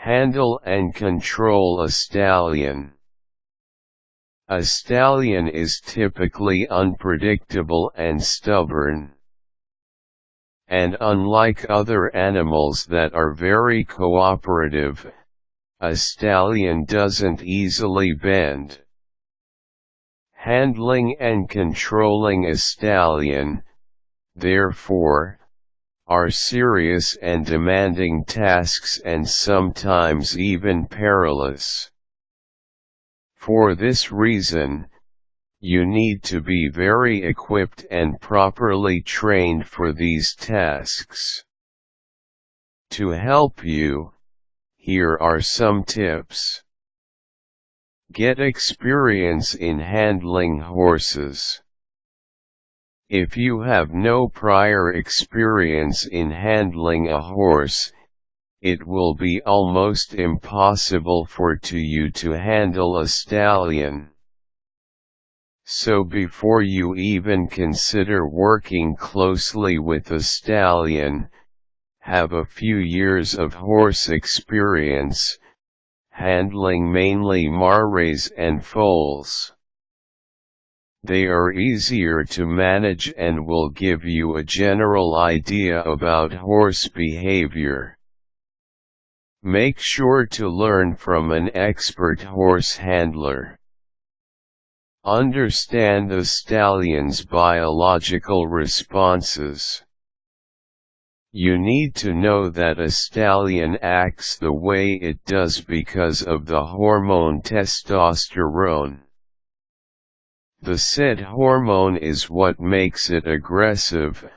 Handle and control a stallion. A stallion is typically unpredictable and stubborn. And unlike other animals that are very cooperative, a stallion doesn't easily bend. Handling and controlling a stallion, therefore, are serious and demanding tasks and sometimes even perilous. For this reason, you need to be very equipped and properly trained for these tasks. To help you, here are some tips. Get experience in handling horses. If you have no prior experience in handling a horse, it will be almost impossible for you to handle a stallion. So before you even consider working closely with a stallion, have a few years of horse experience, handling mainly mares and foals. They are easier to manage and will give you a general idea about horse behavior. Make sure to learn from an expert horse handler. Understand the stallion's biological responses. You need to know that a stallion acts the way it does because of the hormone testosterone. The said hormone is what makes it aggressive,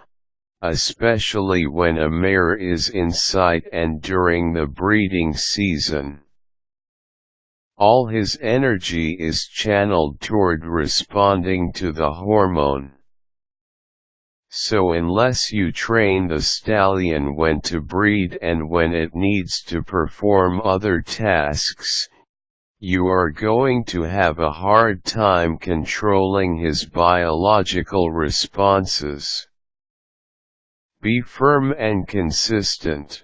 especially when a mare is in sight and during the breeding season. All his energy is channeled toward responding to the hormone. So unless you train the stallion when to breed and when it needs to perform other tasks, you are going to have a hard time controlling his biological responses. Be firm and consistent.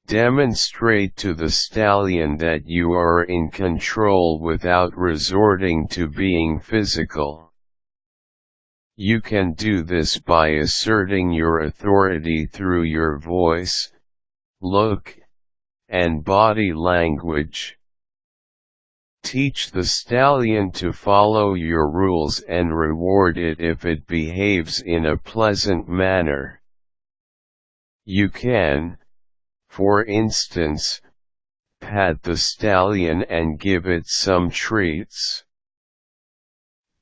Demonstrate to the stallion that you are in control without resorting to being physical. You can do this by asserting your authority through your voice, look, and body language. Teach the stallion to follow your rules and reward it if it behaves in a pleasant manner. You can, for instance, pat the stallion and give it some treats.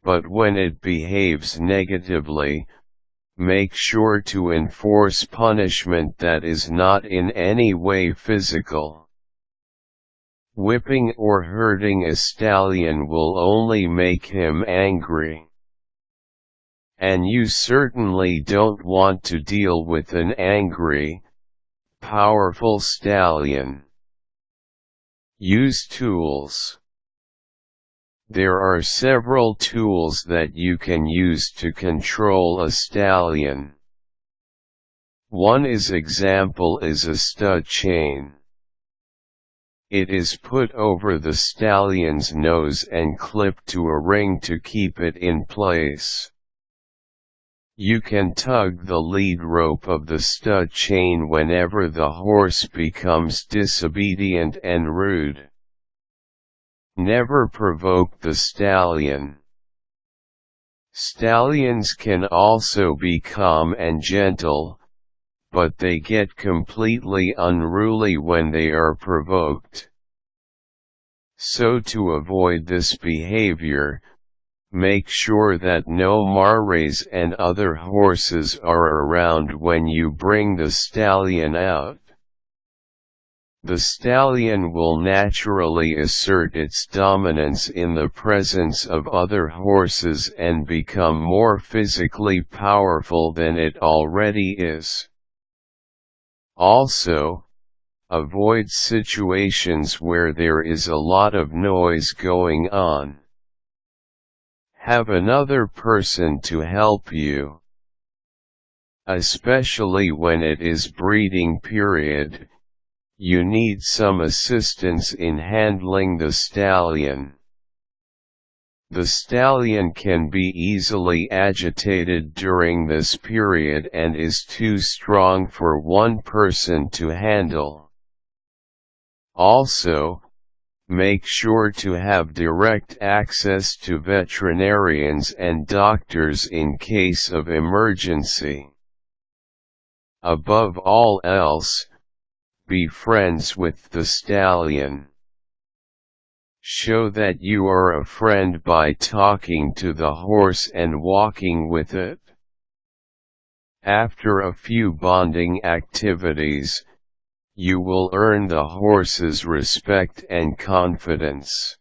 But when it behaves negatively, make sure to enforce punishment that is not in any way physical. Whipping or hurting a stallion will only make him angry. And you certainly don't want to deal with an angry, powerful stallion. Use tools. There are several tools that you can use to control a stallion. One example is a stud chain. It is put over the stallion's nose and clipped to a ring to keep it in place. You can tug the lead rope of the stud chain whenever the horse becomes disobedient and rude. Never provoke the stallion. Stallions can also be calm and gentle, but they get completely unruly when they are provoked. So to avoid this behavior, make sure that no mares and other horses are around when you bring the stallion out. The stallion will naturally assert its dominance in the presence of other horses and become more physically powerful than it already is. Also, avoid situations where there is a lot of noise going on. Have another person to help you. Especially when it is breeding period, you need some assistance in handling the stallion. The stallion can be easily agitated during this period and is too strong for one person to handle. Also, make sure to have direct access to veterinarians and doctors in case of emergency. Above all else, be friends with the stallion. Show that you are a friend by talking to the horse and walking with it. After a few bonding activities, you will earn the horse's respect and confidence.